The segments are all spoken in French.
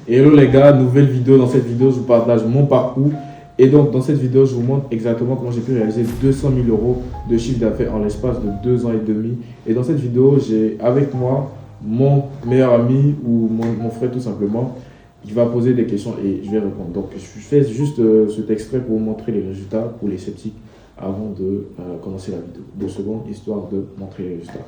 Hello les gars, nouvelle vidéo. Dans cette vidéo, je vous partage mon parcours. Et donc, dans cette vidéo, je vous montre exactement comment j'ai pu réaliser 200 000 euros de chiffre d'affaires en l'espace de 2 ans et demi. Et dans cette vidéo, j'ai avec moi mon meilleur ami ou mon frère tout simplement, qui va poser des questions et je vais répondre. Donc, je fais juste cet extrait pour vous montrer les résultats pour les sceptiques avant de commencer la vidéo. 2 secondes, histoire de montrer les résultats.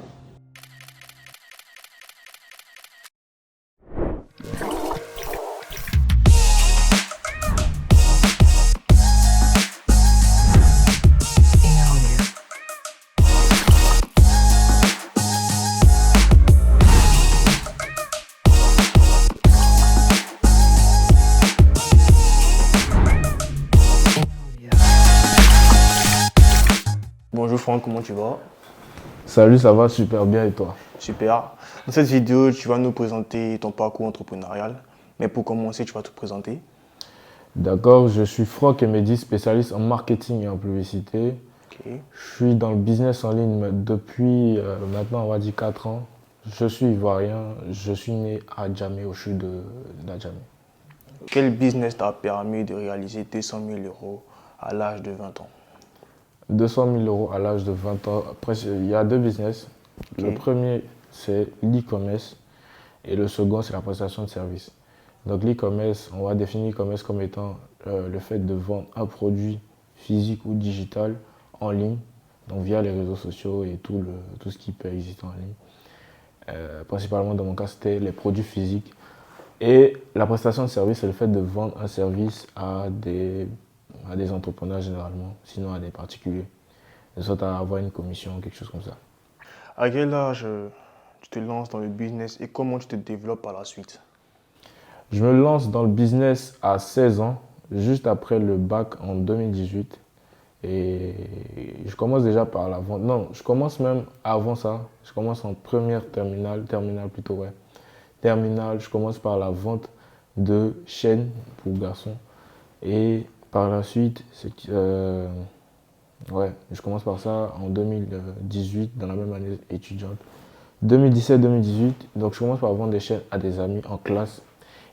Bonjour Franck, comment tu vas? Salut, ça va super bien et toi? Super. Dans cette vidéo, tu vas nous présenter ton parcours entrepreneurial. Mais pour commencer, tu vas te présenter. D'accord, je suis Franck Emedi, spécialiste en marketing et en publicité. Ok. Je suis dans le business en ligne depuis maintenant, on va dire 4 ans. Je suis ivoirien, je suis né à Djamé, au sud de Djamé. Quel business t'a permis de réaliser 200 000 euros à l'âge de 20 ans? 200 000 euros à l'âge de 20 ans. Après, il y a deux business. Ok. Le premier, c'est l'e-commerce et le second, c'est la prestation de services. Donc l'e-commerce, on va définir l'e-commerce comme étant le fait de vendre un produit physique ou digital en ligne, donc via les réseaux sociaux et tout ce qui peut exister en ligne. Principalement dans mon cas, c'était les produits physiques. Et la prestation de service, c'est le fait de vendre un service à des entrepreneurs généralement, sinon à des particuliers. De sorte à avoir une commission, quelque chose comme ça. À quel âge tu te lances dans le business et comment tu te développes par la suite? Je me lance dans le business à 16 ans, juste après le bac en 2018. Et je commence déjà par la vente. Non, je commence même avant ça. Je commence en première terminale plutôt, ouais. Terminale, je commence par la vente de chaînes pour garçons. Et par la suite, ouais, je commence par ça en 2018, dans la même année étudiante. 2017-2018, donc je commence par vendre des chaînes à des amis en classe.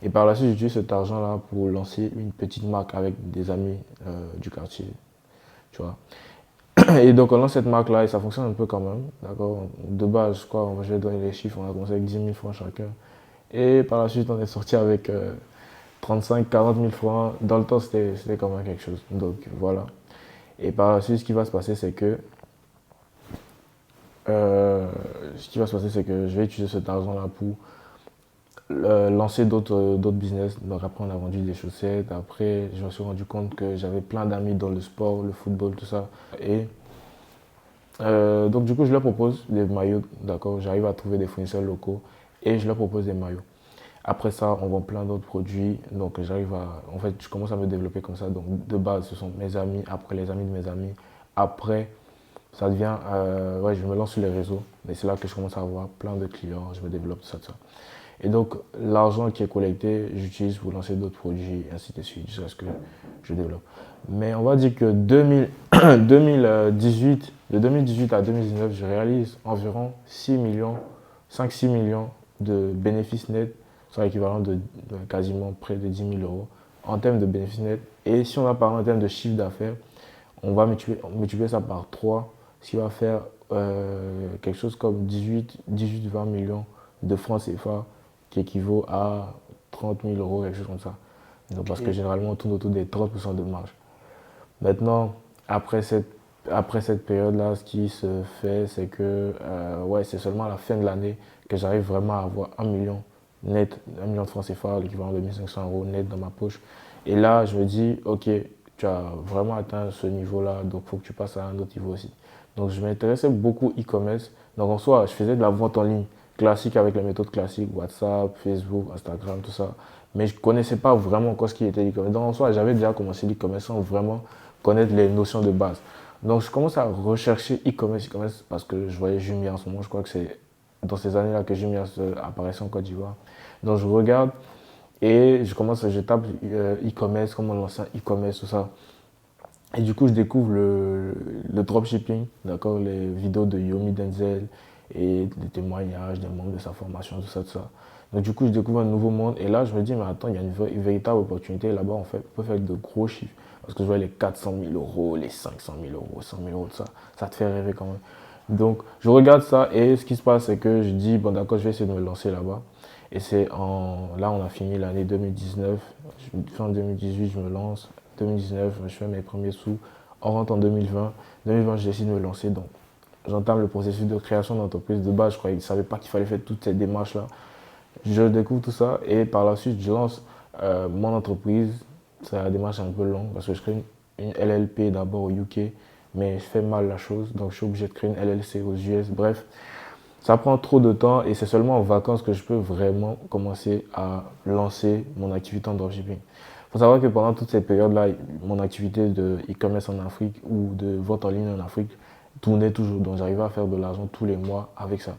Et par la suite, j'utilise cet argent-là pour lancer une petite marque avec des amis du quartier, tu vois. Et donc on lance cette marque-là et ça fonctionne un peu quand même, d'accord. De base, je crois, je vais donner les chiffres, on a commencé avec 10 000 francs chacun. Et par la suite, on est sorti avec 35-40 000 francs. Dans le temps, c'était quand même quelque chose. Donc voilà. Et par la suite, ce qui va se passer, c'est que je vais utiliser cet argent-là pour lancer d'autres business. Donc après, on a vendu des chaussettes. Après, je me suis rendu compte que j'avais plein d'amis dans le sport, le football, tout ça. Et donc du coup, je leur propose des maillots, d'accord. J'arrive à trouver des fournisseurs locaux et je leur propose des maillots. Après ça, on vend plein d'autres produits. Donc en fait, je commence à me développer comme ça. Donc de base, ce sont mes amis, après les amis de mes amis. Après, ça devient, ouais, je me lance sur les réseaux. Et c'est là que je commence à avoir plein de clients, je me développe, tout ça, tout ça. Et donc, l'argent qui est collecté, j'utilise pour lancer d'autres produits, et ainsi de suite, jusqu'à ce que je développe. Mais on va dire que 2018, de 2018 à 2019, je réalise environ 6 millions, 5-6 millions de bénéfices nets, soit l'équivalent de quasiment près de 10 000 euros en termes de bénéfices nets. Et si on va parler en termes de chiffre d'affaires, on va multiplier ça par 3, ce qui va faire quelque chose comme 18-20 millions de francs CFA, qui équivaut à 30 000 euros, quelque chose comme ça. Donc, parce que généralement, on tourne autour des 30% de marge. Maintenant, après cette période-là, ce qui se fait, c'est que ouais, c'est seulement à la fin de l'année que j'arrive vraiment à avoir 1 million net, 1 million de francs CFA, l'équivalent de 1 500 euros net dans ma poche. Et là, je me dis, ok, tu as vraiment atteint ce niveau-là, donc il faut que tu passes à un autre niveau aussi. Donc je m'intéressais beaucoup e-commerce. Donc en soi, je faisais de la vente en ligne classique avec les méthodes classiques, WhatsApp, Facebook, Instagram, tout ça. Mais je ne connaissais pas vraiment encore ce qui était l'e-commerce. Donc en soi, j'avais déjà commencé l'e-commerce sans vraiment connaître les notions de base. Donc je commence à rechercher e-commerce parce que je voyais Jumia en ce moment. Je crois que c'est dans ces années-là que Jumia apparaissait en Côte d'Ivoire. Donc je regarde et je tape e-commerce, comment lancer un e-commerce, tout ça. Et du coup, je découvre le dropshipping, d'accord, les vidéos de Yomi Denzel et des témoignages, des membres de sa formation, tout ça, tout ça. Donc du coup, je découvre un nouveau monde et là, je me dis, mais attends, il y a une véritable opportunité là-bas, en fait, on peut faire de gros chiffres. Parce que je vois les 400 000 euros, les 500 000 euros, 100 000 euros, tout ça, ça te fait rêver quand même. Donc, je regarde ça et ce qui se passe, c'est que je dis, bon d'accord, je vais essayer de me lancer là-bas. Et là, on a fini l'année 2019, fin 2018, je me lance. 2019, je fais mes premiers sous. On rentre en 2020. 2020, je décide de me lancer. Donc, j'entame le processus de création d'entreprise. De base, je croyais, je ne savais pas qu'il fallait faire toutes ces démarches-là. Je découvre tout ça et par la suite, je lance mon entreprise. C'est la démarche un peu longue parce que je crée une LLP d'abord au UK, mais je fais mal la chose, donc je suis obligé de créer une LLC aux US. Bref, ça prend trop de temps et c'est seulement en vacances que je peux vraiment commencer à lancer mon activité en dropshipping. Il faut savoir que pendant toute cette période-là, mon activité de e-commerce en Afrique ou de vente en ligne en Afrique tournait toujours. Donc j'arrivais à faire de l'argent tous les mois avec ça.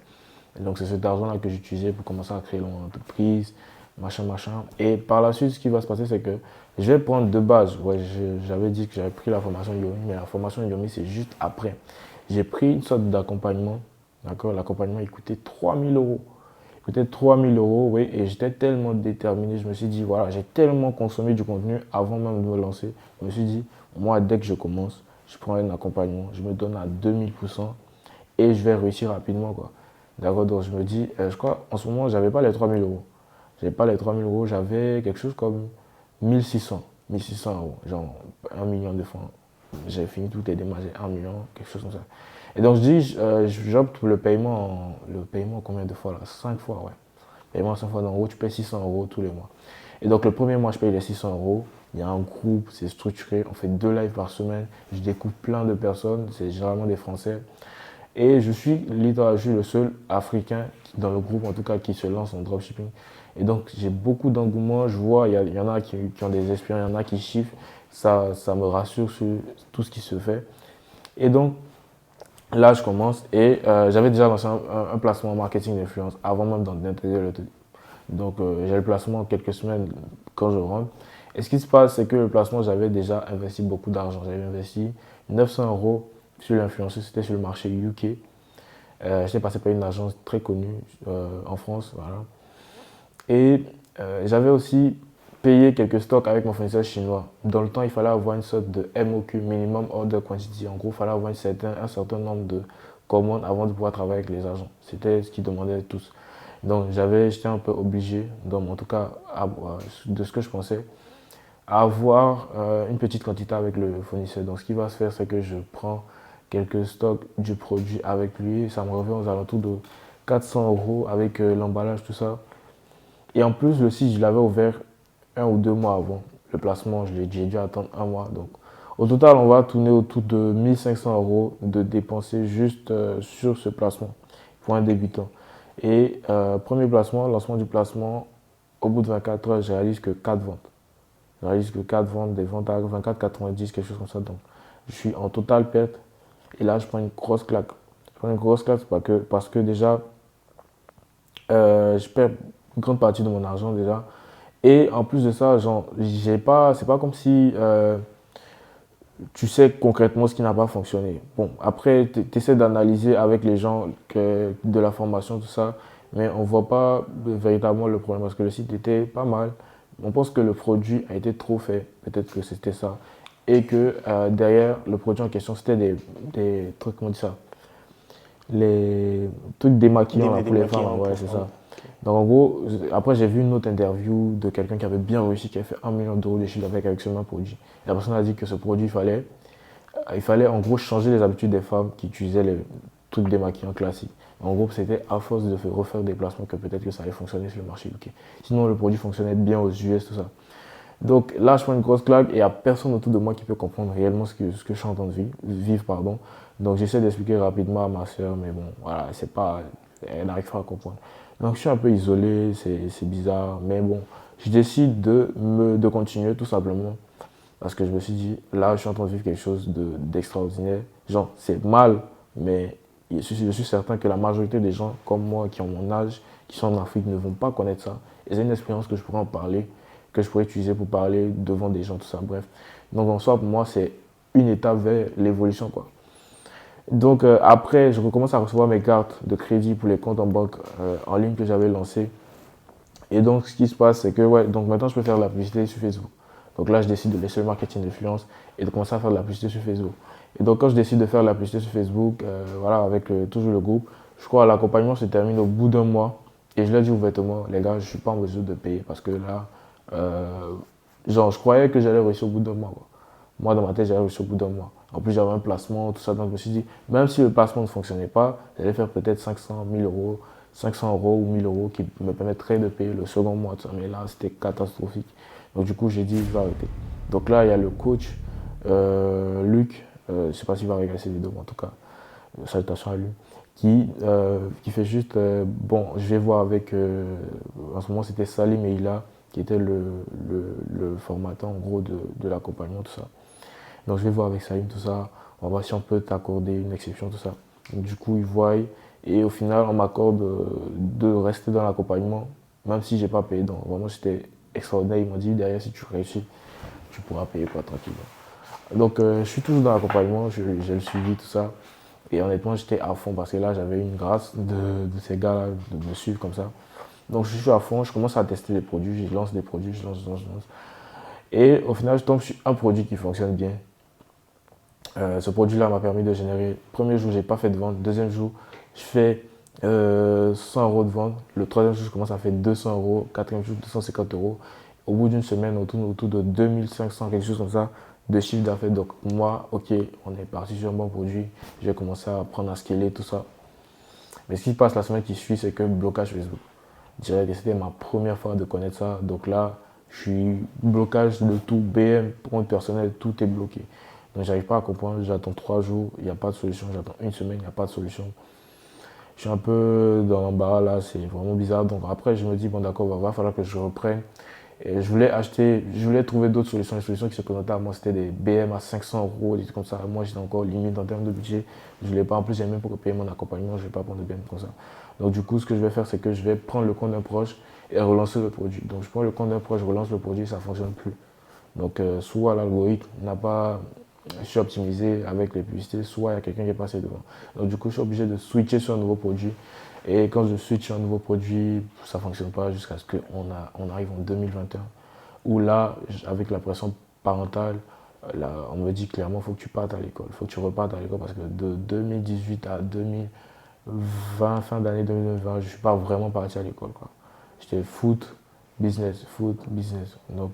Et donc c'est cet argent-là que j'utilisais pour commencer à créer mon entreprise, machin, machin. Et par la suite, ce qui va se passer, c'est que je vais prendre de base. Ouais, j'avais dit que j'avais pris la formation Yomi, mais la formation Yomi, c'est juste après. J'ai pris une sorte d'accompagnement. D'accord, l'accompagnement, il coûtait 3 000 euros. Il coûtait 3 000 euros, oui, et j'étais tellement déterminé. Je me suis dit, voilà, j'ai tellement consommé du contenu avant même de me lancer. Je me suis dit, moi, dès que je commence, je prends un accompagnement, je me donne à 2000% et je vais réussir rapidement, quoi. D'accord, donc je me dis, je crois, en ce moment, j'avais pas les 3 000 euros. J'avais pas les 3 000 euros, j'avais quelque chose comme 1600 euros, genre 1 million de francs. J'ai fini toutes les démarches, j'ai 1 million, quelque chose comme ça. Et donc je dis, j'opte pour le paiement combien de fois là? 5 fois, ouais. Paiement 5 fois, en gros, tu payes 600 euros tous les mois. Et donc le premier mois, je paye les 600 euros. Il y a un groupe, c'est structuré, on fait 2 lives par semaine. Je découvre plein de personnes, c'est généralement des Français. Et je suis le seul Africain dans le groupe, en tout cas, qui se lance en dropshipping. Et donc, j'ai beaucoup d'engouement. Je vois, il y en a qui ont des expériences, il y en a qui chiffrent. Ça me rassure sur tout ce qui se fait. Et donc, là, je commence et j'avais déjà lancé un placement en marketing d'influence avant même d'intégrer le truc. Donc, j'ai le placement en quelques semaines quand je rentre. Et ce qui se passe, c'est que le placement, j'avais déjà investi beaucoup d'argent. J'avais investi 900 euros sur l'influenceuse, c'était sur le marché UK. J'étais passé par une agence très connue en France. Voilà. Et j'avais aussi payé quelques stocks avec mon fournisseur chinois. Dans le temps, il fallait avoir une sorte de MOQ, Minimum Order Quantity. En gros, il fallait avoir un certain nombre de commandes avant de pouvoir travailler avec les agents. C'était ce qu'ils demandaient tous. Donc, j'étais un peu obligé, en tout cas, de ce que je pensais, à avoir une petite quantité avec le fournisseur. Donc, ce qui va se faire, c'est que je prends quelques stocks du produit avec lui. Ça me revient aux alentours de 400 euros avec l'emballage, tout ça. Et en plus, le site, je l'avais ouvert 1 ou 2 mois avant. Le placement, j'ai dû attendre 1 mois. Donc, au total, on va tourner autour de 1500 euros de dépenser juste sur ce placement pour un débutant. Et premier placement, lancement du placement, au bout de 24 heures, je réalise que 4 ventes. Je réalise que 4 ventes, des ventes à 24,90, quelque chose comme ça. Donc, je suis en totale perte. Et là, je prends une grosse claque. Je prends une grosse claque parce que déjà, je perds une grande partie de mon argent déjà. Et en plus de ça, genre, c'est pas comme si tu sais concrètement ce qui n'a pas fonctionné. Bon, après, tu essaies d'analyser avec les gens de la formation, tout ça, mais on ne voit pas véritablement le problème parce que le site était pas mal. On pense que le produit a été trop fait, peut-être que c'était ça. Et que derrière, le produit en question, c'était des trucs, comment on dit ça? Les trucs démaquillants là, pour les femmes, ouais, c'est ça. Donc en gros, après j'ai vu une autre interview de quelqu'un qui avait bien réussi, qui avait fait 1 million d'euros de chiffre d'affaires avec ce même produit. Et la personne a dit que ce produit, il fallait en gros changer les habitudes des femmes qui utilisaient les trucs démaquillants classiques. En gros, c'était à force de refaire des placements que peut-être que ça allait fonctionner sur le marché UK. Sinon, le produit fonctionnait bien aux US, tout ça. Donc là, je prends une grosse claque et il n'y a personne autour de moi qui peut comprendre réellement ce que je suis en train de vivre. Pardon. Donc j'essaie d'expliquer rapidement à ma soeur, mais bon, voilà, elle n'arrive pas à comprendre. Donc je suis un peu isolé, c'est bizarre, mais bon, je décide de continuer tout simplement. Parce que je me suis dit, là, je suis en train de vivre quelque chose d'extraordinaire. Genre, c'est mal, mais je suis certain que la majorité des gens comme moi, qui ont mon âge, qui sont en Afrique, ne vont pas connaître ça. Et c'est une expérience que je pourrais en parler, que je pourrais utiliser pour parler devant des gens, tout ça, bref. Donc en soi, pour moi, c'est une étape vers l'évolution, quoi. Donc après, je recommence à recevoir mes cartes de crédit pour les comptes en banque en ligne que j'avais lancés. Et donc, ce qui se passe, c'est que ouais, donc maintenant, je peux faire de la publicité sur Facebook. Donc là, je décide de laisser le marketing d'influence et de commencer à faire de la publicité sur Facebook. Et donc, quand je décide de faire de la publicité sur Facebook, voilà, avec toujours le groupe, je crois que l'accompagnement se termine au bout d'un mois. Et je leur dis ouvertement, les gars, je ne suis pas en mesure de payer parce que là, genre, je croyais que j'allais réussir au bout d'un mois, quoi. Moi, dans ma tête, j'allais réussir au bout d'un mois. En plus, j'avais un placement, tout ça. Donc, je me suis dit, même si le placement ne fonctionnait pas, j'allais faire peut-être 500 000 euros, 500 euros ou 1000 euros qui me permettraient de payer le second mois. Tout ça. Mais là, c'était catastrophique. Donc, du coup, j'ai dit, je vais arrêter. Donc là, il y a le coach, Luc, je ne sais pas s'il va regarder ces vidéos, mais en tout cas, salutations à lui, qui fait juste, bon, je vais voir avec, en ce moment, c'était Salim et Ila, qui était le formateur, en gros, de l'accompagnement, tout ça. Donc je vais voir avec Salim tout ça, on va voir si on peut t'accorder une exception, tout ça. Donc, du coup, ils voient et au final, on m'accorde de rester dans l'accompagnement, même si j'ai pas payé. Donc vraiment, c'était extraordinaire. Ils m'ont dit derrière, si tu réussis, tu pourras payer quoi tranquillement. Donc je suis toujours dans l'accompagnement, j'ai le suivi, tout ça. Et honnêtement, j'étais à fond parce que là, j'avais une grâce de ces gars-là de me suivre comme ça. Donc je suis à fond, je commence à tester des produits, je lance des produits, je lance. Et au final, je tombe sur un produit qui fonctionne bien. Ce produit-là m'a permis de générer. Premier jour, je n'ai pas fait de vente. Deuxième jour, je fais 100 euros de vente. Le troisième jour, je commence à faire 200 euros. Quatrième jour, 250 euros. Au bout d'une semaine, on tourne autour de 2500, quelque chose comme ça, de chiffre d'affaires. Donc, moi, ok, on est parti sur un bon produit. J'ai commencé à apprendre à scaler, tout ça. Mais ce qui se passe la semaine qui suit, c'est que blocage Facebook. Je dirais que c'était ma première fois de connaître ça. Donc là, je suis blocage de tout. BM, compte personnel, tout est bloqué. Donc, j'arrive pas à comprendre. J'attends 3 jours, il n'y a pas de solution. J'attends une semaine, il n'y a pas de solution. Je suis un peu dans l'embarras là, c'est vraiment bizarre. Donc, après, je me dis, bon, d'accord, il va falloir que je reprenne. Et je voulais trouver d'autres solutions. Les solutions qui se présentaient à moi, c'était des BM à 500 euros, des trucs comme ça. Moi, j'étais encore limite en termes de budget. Je voulais pas, en plus, j'ai même pour payer mon accompagnement, je ne vais pas prendre de BM comme ça. Donc, du coup, ce que je vais faire, c'est que je vais prendre le compte d'un proche et relancer le produit. Donc, je prends le compte d'un proche, je relance le produit, ça ne fonctionne plus. Donc, soit l'algorithme n'a pas, je suis optimisé avec les publicités, soit il y a quelqu'un qui est passé devant. Donc, du coup, je suis obligé de switcher sur un nouveau produit. Et quand je switch sur un nouveau produit, ça ne fonctionne pas jusqu'à ce qu'on arrive en 2021. Où là, avec la pression parentale, là, on me dit clairement, il faut que tu partes à l'école. Il faut que tu repartes à l'école parce que de 2018 à 2020, fin d'année 2020, je ne suis pas vraiment parti à l'école, quoi. J'étais foot, business, foot, business. Donc,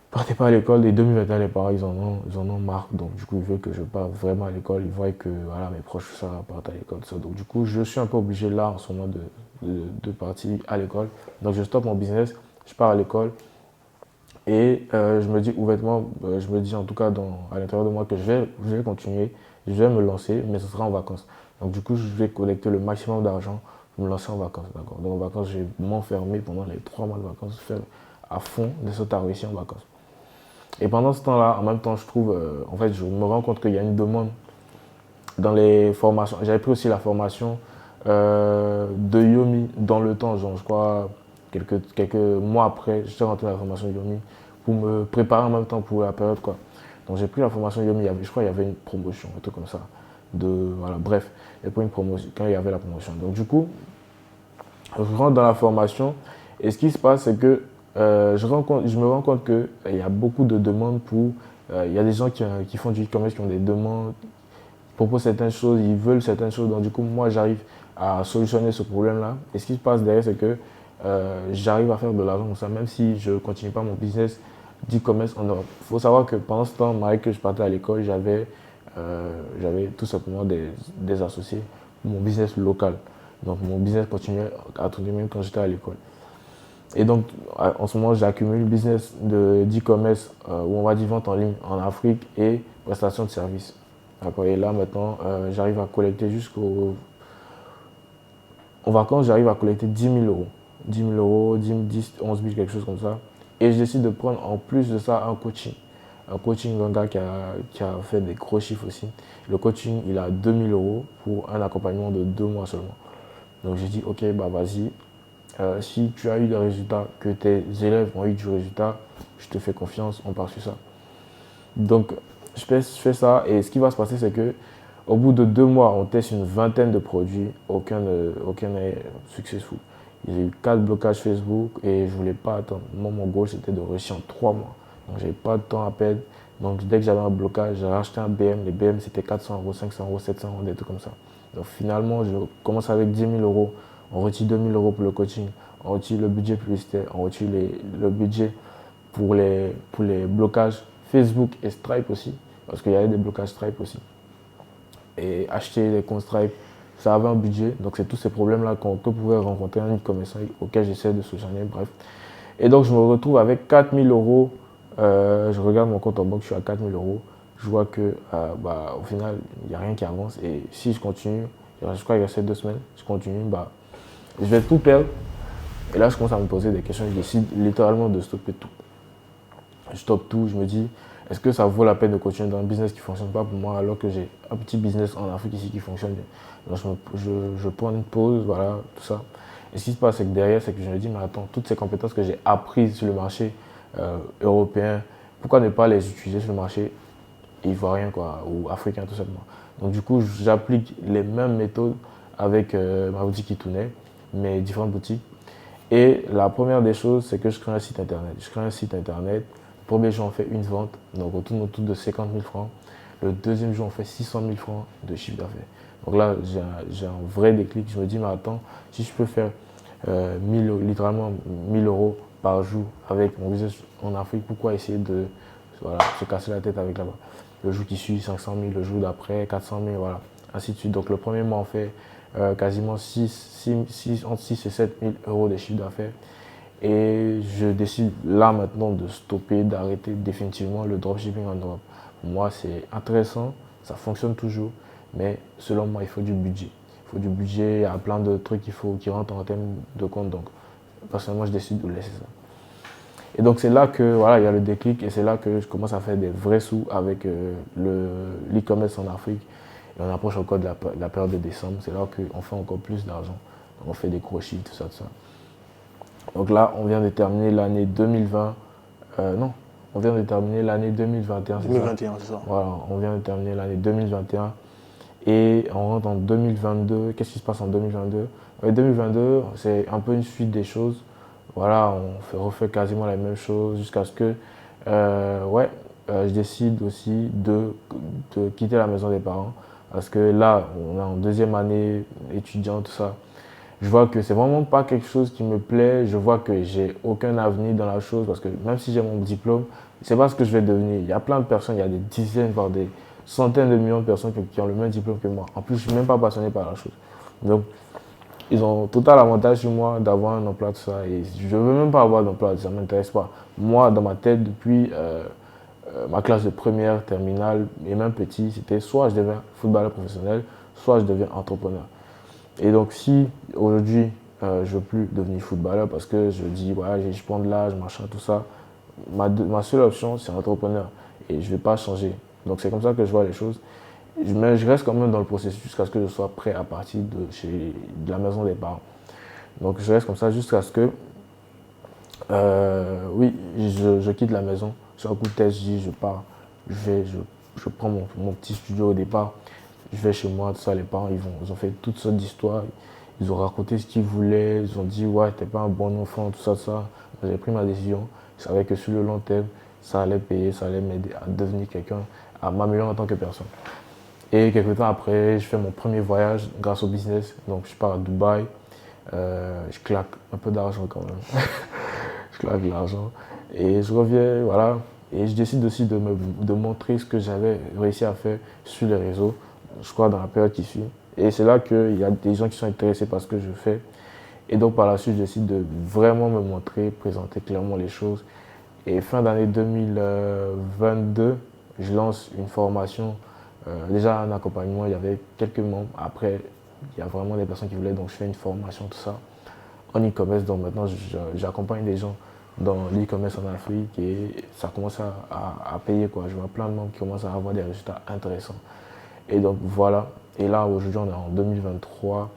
partez pas à l'école. Et 2021, les parents, ils en ont marre. Donc, du coup, ils veulent que je parte vraiment à l'école. Ils voient que voilà, mes proches, ça, partent à l'école. Ça. Donc, du coup, je suis un peu obligé là, en ce moment, de partir à l'école. Donc, je stoppe mon business, je pars à l'école. Et je me dis ouvertement, je me dis en tout cas à l'intérieur de moi que je vais continuer, je vais me lancer, mais ce sera en vacances. Donc, du coup, je vais collecter le maximum d'argent pour me lancer en vacances. Donc, en vacances, je vais m'enfermer pendant les 3 mois de vacances, faire à fond de ce que tu as réussi en vacances. Et pendant ce temps-là, en même temps, je trouve, en fait, je me rends compte qu'il y a une demande dans les formations. J'avais pris aussi la formation de Yomi dans le temps, genre, je crois, quelques mois après, je suis rentré dans la formation Yomi pour me préparer en même temps pour la période, quoi. Donc, j'ai pris la formation Yomi, je crois qu'il y avait une promotion, un truc comme ça. Voilà, bref, j'ai pris une promotion quand il y avait la promotion. Donc, du coup, je rentre dans la formation et ce qui se passe, c'est que je me rends compte qu'il y a beaucoup de demandes pour. Il y a des gens qui font du e-commerce qui ont des demandes, proposent certaines choses, ils veulent certaines choses. Donc, du coup, moi, j'arrive à solutionner ce problème-là. Et ce qui se passe derrière, c'est que j'arrive à faire de l'argent comme ça, même si je ne continue pas mon business d'e-commerce en Europe. Il faut savoir que pendant ce temps, malgré que je partais à l'école, j'avais tout simplement des associés pour mon business local. Donc, mon business continuait à tourner même quand j'étais à l'école. Et donc, en ce moment, j'accumule le business d'e-commerce où on va dire vente en ligne en Afrique et prestation de services. Et là, maintenant, j'arrive à collecter en vacances, j'arrive à collecter 10 000 euros. 10 000 euros, 10, 11 000, quelque chose comme ça. Et je décide de prendre en plus de ça un coaching. Un coaching d'un gars qui a fait des gros chiffres aussi. Le coaching, il a 2 000 euros pour un accompagnement de 2 mois seulement. Donc, j'ai dit, ok, bah vas-y. Si tu as eu des résultats, que tes élèves ont eu du résultat, je te fais confiance, on part sur ça. Donc, je fais ça et ce qui va se passer, c'est que au bout de 2 mois, on teste une vingtaine de produits, aucun n'est successful. J'ai eu 4 blocages Facebook et je voulais pas attendre. Moi, mon goal, c'était de réussir en 3 mois. Donc, j'avais pas de temps à perdre. Donc, dès que j'avais un blocage, j'ai racheté un BM. Les BM, c'était 400 euros, 500 euros, 700 euros, des trucs comme ça. Donc, finalement, je commence avec 10 000 euros. On retire 2 000 euros pour le coaching. On retire le budget publicitaire. On retire le budget pour les blocages Facebook et Stripe aussi. Parce qu'il y avait des blocages Stripe aussi. Et acheter les comptes Stripe, ça avait un budget. Donc, c'est tous ces problèmes-là que pouvait rencontrer un e-commerçant auquel j'essaie de solutionner. Bref. Et donc, je me retrouve avec 4 000 euros. Je regarde mon compte en banque, je suis à 4 000 euros. Je vois que, au final, il n'y a rien qui avance. Et si je continue, je crois qu'il reste 2 semaines, je continue, je vais tout perdre. Et là, je commence à me poser des questions. Je décide littéralement de stopper tout. Je stoppe tout. Je me dis, est-ce que ça vaut la peine de continuer dans un business qui ne fonctionne pas pour moi alors que j'ai un petit business en Afrique ici qui fonctionne bien. Donc, je prends une pause, voilà, tout ça. Et ce qui se passe, c'est que derrière, c'est que je me dis, mais attends, toutes ces compétences que j'ai apprises sur le marché européen, pourquoi ne pas les utiliser sur le marché ivoirien quoi, ou africain tout simplement. Donc du coup, j'applique les mêmes méthodes avec ma boutique Itounais, mes différentes boutiques. Et la première des choses, c'est que je crée un site internet. Je crée un site internet. Le premier jour, on fait une vente, donc autour de 50 000 francs. Le deuxième jour, on fait 600 000 francs de chiffre d'affaires. Donc là, j'ai un vrai déclic. Je me dis, mais attends, si je peux faire littéralement 1000 euros par jour avec mon business en Afrique, pourquoi essayer de se casser la tête avec là-bas. Le jour qui suit, 500 000, le jour d'après, 400 000, voilà, ainsi de suite. Donc le premier mois, on fait quasiment entre 6 et 7 000 euros de chiffre d'affaires. Et je décide là maintenant de stopper, d'arrêter définitivement le dropshipping en Europe. Moi, c'est intéressant, ça fonctionne toujours, mais selon moi, il faut du budget. Il faut du budget, il y a plein de trucs qui rentrent en termes de compte. Donc, personnellement, je décide de laisser ça. Et donc, c'est là que voilà, il y a le déclic et c'est là que je commence à faire des vrais sous avec l'e-commerce en Afrique. Et on approche encore de la période de décembre. C'est là qu'on fait encore plus d'argent. On fait des gros chiffres, tout ça, tout ça. Donc là, on vient de terminer l'année 2020. Non, on vient de terminer l'année 2021, c'est 2021, c'est ça. Voilà, on vient de terminer l'année 2021. Et on rentre en 2022. Qu'est-ce qui se passe en 2022 En 2022, c'est un peu une suite des choses. Voilà, on refait quasiment la même chose jusqu'à ce que je décide aussi de quitter la maison des parents. Parce que là, on est en deuxième année étudiant, tout ça. Je vois que c'est vraiment pas quelque chose qui me plaît. Je vois que j'ai aucun avenir dans la chose parce que même si j'ai mon diplôme, c'est pas ce que je vais devenir. Il y a plein de personnes, il y a des dizaines, voire des centaines de millions de personnes qui ont le même diplôme que moi. En plus, je suis même pas passionné par la chose. Donc, ils ont total avantage sur moi d'avoir un emploi, tout ça. Et je veux même pas avoir d'emploi, ça m'intéresse pas. Moi, dans ma tête, depuis ma classe de première, terminale et même petit, c'était soit je deviens footballeur professionnel, soit je deviens entrepreneur. Et donc, si aujourd'hui, je ne veux plus devenir footballeur parce que je dis, voilà, je prends de l'âge, machin, tout ça, ma seule option, c'est entrepreneur. Et je ne vais pas changer. Donc, c'est comme ça que je vois les choses. Mais je reste quand même dans le processus jusqu'à ce que je sois prêt à partir de la maison des parents. Donc, je reste comme ça jusqu'à ce que, je quitte la maison. Sur un coup de tête, je dis, je pars. Je prends mon petit studio au départ. Je vais chez moi, tout ça, les parents, ils ont fait toutes sortes d'histoires. Ils ont raconté ce qu'ils voulaient. Ils ont dit, ouais, t'es pas un bon enfant, tout ça, tout ça. J'ai pris ma décision. Je savais que sur le long terme, ça allait payer, ça allait m'aider à devenir quelqu'un, à m'améliorer en tant que personne. Et quelques temps après, je fais mon premier voyage grâce au business. Donc, je pars à Dubaï. Je claque un peu d'argent quand même. Je claque de l'argent. Et je reviens, voilà. Et je décide aussi de montrer ce que j'avais réussi à faire sur les réseaux, je crois, dans la période qui suit. Et c'est là qu'il y a des gens qui sont intéressés par ce que je fais. Et donc, par la suite, je décide de vraiment me montrer, présenter clairement les choses. Et fin d'année 2022, je lance une formation. Déjà, un accompagnement, il y avait quelques membres. Après, il y a vraiment des personnes qui voulaient, donc je fais une formation, tout ça, en e-commerce. Donc maintenant, j'accompagne des gens dans l'e-commerce en Afrique et ça commence à payer, quoi. Je vois plein de membres qui commencent à avoir des résultats intéressants. Et donc voilà. Et là, aujourd'hui, on est en 2023.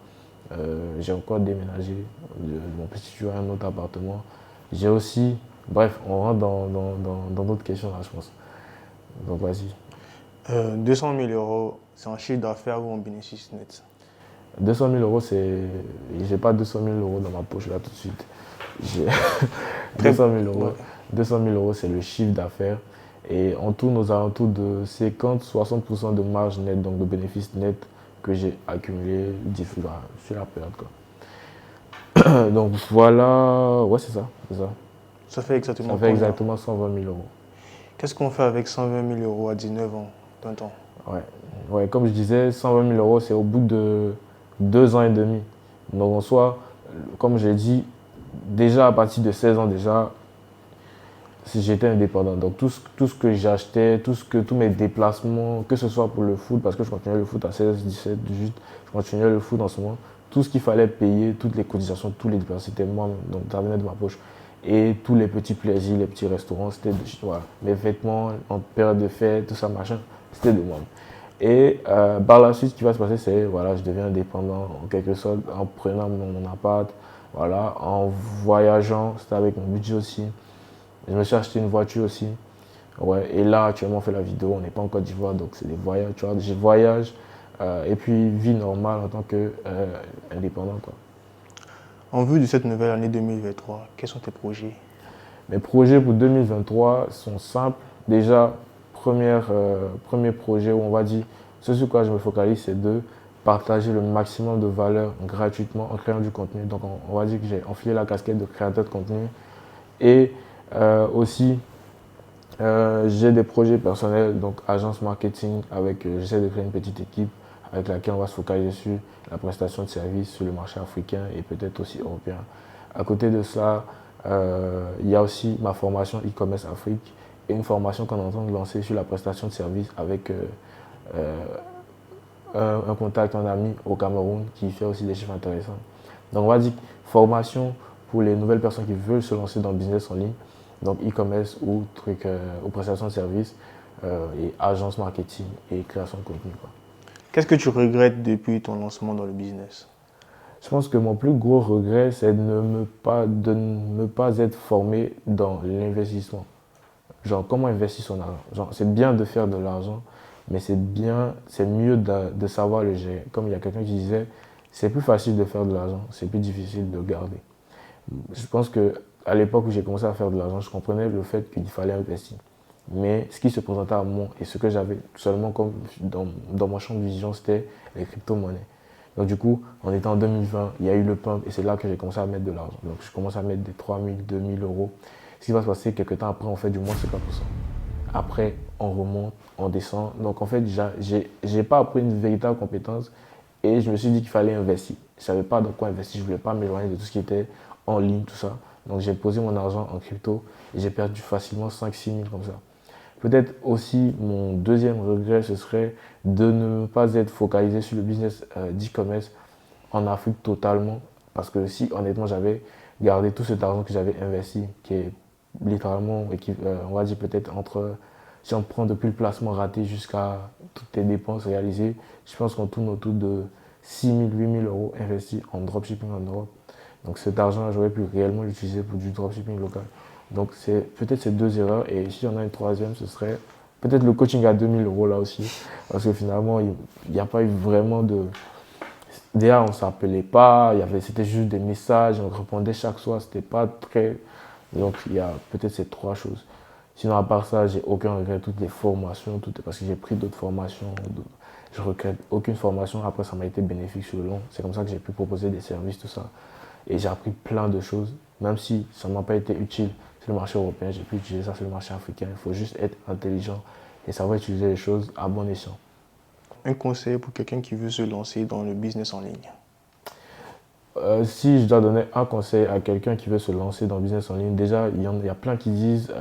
J'ai encore déménagé de mon petit studio à un autre appartement. J'ai aussi, bref, on rentre dans d'autres questions là, je pense. Donc vas-y. 200 000 euros, c'est un chiffre d'affaires ou un bénéfice net? 200 000 euros, c'est. J'ai pas 200 000 euros dans ma poche là tout de suite. J'ai 200 000 euros. Ouais. 200 000 euros, c'est le chiffre d'affaires. Et on tourne aux alentours de 50-60% de marge nette, donc de bénéfices nets que j'ai accumulé sur la période, quoi. Donc voilà, ouais, c'est ça. Ça fait exactement Ça fait combien? exactement 120 000 euros. Qu'est-ce qu'on fait avec 120 000 euros à 19 ans, 20 ans? Ouais, comme je disais, 120 000 euros, c'est au bout de 2 ans et demi. Donc en soi, comme j'ai dit, déjà à partir de 16 ans, déjà, si j'étais indépendant. Donc tout ce que j'achetais, tous mes déplacements, que ce soit pour le foot, parce que je continuais le foot à 16, 17, 18, je continuais le foot en ce moment, tout ce qu'il fallait payer, toutes les cotisations, tous les dépenses, c'était moi, donc ça venait de ma poche. Et tous les petits plaisirs, les petits restaurants, c'était de voilà. Mes vêtements en période de fête, tout ça, machin, c'était de moi. Et par la suite, ce qui va se passer, c'est voilà, je deviens indépendant en quelque sorte en prenant mon appart, voilà, en voyageant, c'était avec mon budget aussi. Je me suis acheté une voiture aussi. Ouais, et là, actuellement, on fait la vidéo, on n'est pas en Côte d'Ivoire, donc c'est des voyages, tu vois, je voyage et puis vie normale en tant qu'indépendant, quoi. En vue de cette nouvelle année 2023, quels sont tes projets? Mes projets pour 2023 sont simples. Déjà, premier projet où on va dire, ce sur quoi je me focalise, c'est de partager le maximum de valeur gratuitement en créant du contenu. Donc, on va dire que j'ai enfilé la casquette de créateur de contenu. Et aussi, j'ai des projets personnels, donc agence marketing, j'essaie de créer une petite équipe avec laquelle on va se focaliser sur la prestation de services sur le marché africain et peut-être aussi européen. À côté de ça, il y a aussi ma formation e-commerce Afrique et une formation qu'on est en train de lancer sur la prestation de services avec un contact, un ami au Cameroun qui fait aussi des chiffres intéressants. Donc on va dire formation pour les nouvelles personnes qui veulent se lancer dans le business en ligne, donc e-commerce ou prestations de services et agence marketing et création de contenu, quoi. Qu'est-ce que tu regrettes depuis ton lancement dans le business? Je pense que mon plus gros regret, c'est de ne pas être formé dans l'investissement. Genre, comment investir son argent? Genre, c'est bien de faire de l'argent, mais c'est mieux de savoir le gérer. Comme il y a quelqu'un qui disait, c'est plus facile de faire de l'argent, c'est plus difficile de le garder. Je pense qu'à l'époque où j'ai commencé à faire de l'argent, je comprenais le fait qu'il fallait investir. Mais ce qui se présentait à moi et ce que j'avais seulement comme dans mon champ de vision, c'était les crypto-monnaies. Donc du coup, en étant en 2020, il y a eu le pump et c'est là que j'ai commencé à mettre de l'argent. Donc je commence à mettre des 3 000, 2 000 euros. Ce qui va se passer, quelques temps après, on fait du moins 50%. Après, on remonte, on descend. Donc en fait, j'ai pas appris une véritable compétence et je me suis dit qu'il fallait investir. Je ne savais pas dans quoi investir, je ne voulais pas m'éloigner de tout ce qui était en ligne, tout ça. Donc j'ai posé mon argent en crypto et j'ai perdu facilement 5-6 000 comme ça. Peut-être aussi mon deuxième regret, ce serait de ne pas être focalisé sur le business d'e-commerce en Afrique totalement. Parce que si honnêtement j'avais gardé tout cet argent que j'avais investi, qui est littéralement, on va dire peut-être si on prend depuis le placement raté jusqu'à toutes les dépenses réalisées, je pense qu'on tourne autour de 6 000, 8 000 euros investis en dropshipping en Europe. Donc cet argent, j'aurais pu réellement l'utiliser pour du dropshipping local. Donc c'est peut-être ces deux erreurs. Et s'il y en a une troisième, ce serait peut-être le coaching à 2 000 euros là aussi. Parce que finalement, il n'y a pas eu vraiment de... Déjà, on ne s'appelait pas, c'était juste des messages, on répondait chaque soir, c'était pas très... Donc il y a peut-être ces trois choses. Sinon, à part ça, j'ai aucun regret, toutes les formations, parce que j'ai pris d'autres formations. Je ne regrette aucune formation. Après, ça m'a été bénéfique sur le long. C'est comme ça que j'ai pu proposer des services, tout ça. Et j'ai appris plein de choses, même si ça ne m'a pas été utile sur le marché européen, j'ai pu utiliser ça sur le marché africain. Il faut juste être intelligent et savoir utiliser les choses à bon escient. Un conseil pour quelqu'un qui veut se lancer dans le business en ligne? Si je dois donner un conseil à quelqu'un qui veut se lancer dans le business en ligne, déjà, il y a plein qui disent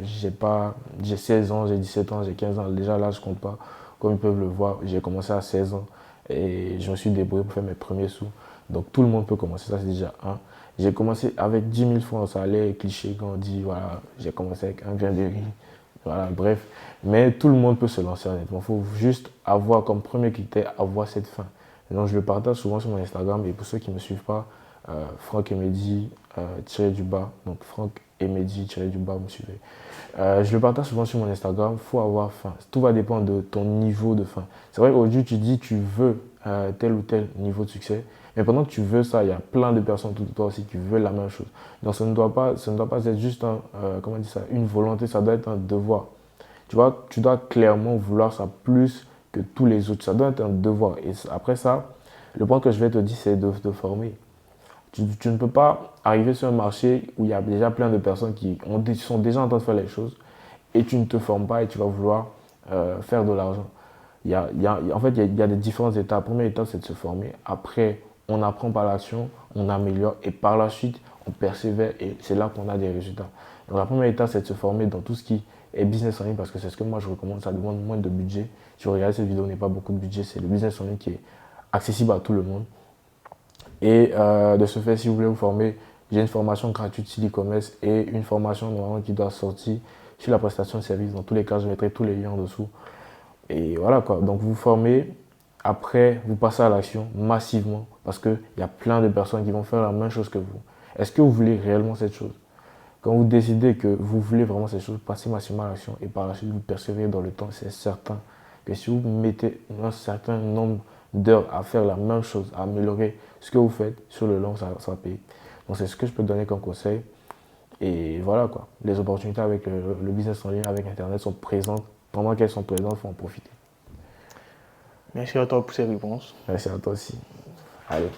j'ai 16 ans, j'ai 17 ans, j'ai 15 ans. Déjà là, je ne compte pas. Comme ils peuvent le voir, j'ai commencé à 16 ans et je me suis débrouillé pour faire mes premiers sous. Donc tout le monde peut commencer, ça c'est déjà un. J'ai commencé avec 10 000 francs, ça allait cliché quand on dit voilà, j'ai commencé avec un grain de riz. Voilà, bref. Mais tout le monde peut se lancer honnêtement. Il faut juste avoir comme premier critère, avoir cette fin. Donc je le partage souvent sur mon Instagram et pour ceux qui ne me suivent pas, Franck Emedi du bas, donc Franck Emedi du bas, vous me suivez. Je le partage souvent sur mon Instagram, il faut avoir faim. Tout va dépendre de ton niveau de faim. C'est vrai qu'aujourd'hui tu dis tu veux tel ou tel niveau de succès. Mais pendant que tu veux ça, il y a plein de personnes autour de toi aussi qui veulent la même chose. Donc ça ne doit pas être juste comment on dit ça, une volonté, ça doit être un devoir. Tu vois, tu dois clairement vouloir ça plus que tous les autres. Ça doit être un devoir. Et après ça, le point que je vais te dire, c'est de te former. Tu ne peux pas arriver sur un marché où il y a déjà plein de personnes qui sont déjà en train de faire les choses et tu ne te formes pas et tu vas vouloir faire de l'argent. En fait, il y a des différentes étapes. La première étape, c'est de se former. Après, on apprend par l'action, on améliore et par la suite, on persévère et c'est là qu'on a des résultats. Donc, la première étape, c'est de se former dans tout ce qui est business en ligne parce que c'est ce que moi je recommande. Ça demande moins de budget. Si vous regardez cette vidéo, il n'y a pas beaucoup de budget. C'est le business en ligne qui est accessible à tout le monde. Et de ce fait, si vous voulez vous former, j'ai une formation gratuite sur l'e-commerce et une formation normalement qui doit sortir sur la prestation de service. Dans tous les cas, je mettrai tous les liens en dessous. Et voilà quoi. Donc vous vous formez, après vous passez à l'action massivement parce qu'il y a plein de personnes qui vont faire la même chose que vous. Est-ce que vous voulez réellement cette chose? Quand vous décidez que vous voulez vraiment cette chose, passez massivement à l'action et par la suite vous persévérez dans le temps. C'est certain que si vous mettez un certain nombre d'heures à faire la même chose, à améliorer ce que vous faites, sur le long, ça va payer. Donc c'est ce que je peux te donner comme conseil. Et voilà quoi. Les opportunités avec le business en ligne, avec Internet sont présentes. Pendant qu'elles sont présentes, il faut en profiter. Merci à toi pour ces réponses. Merci à toi aussi. Allez.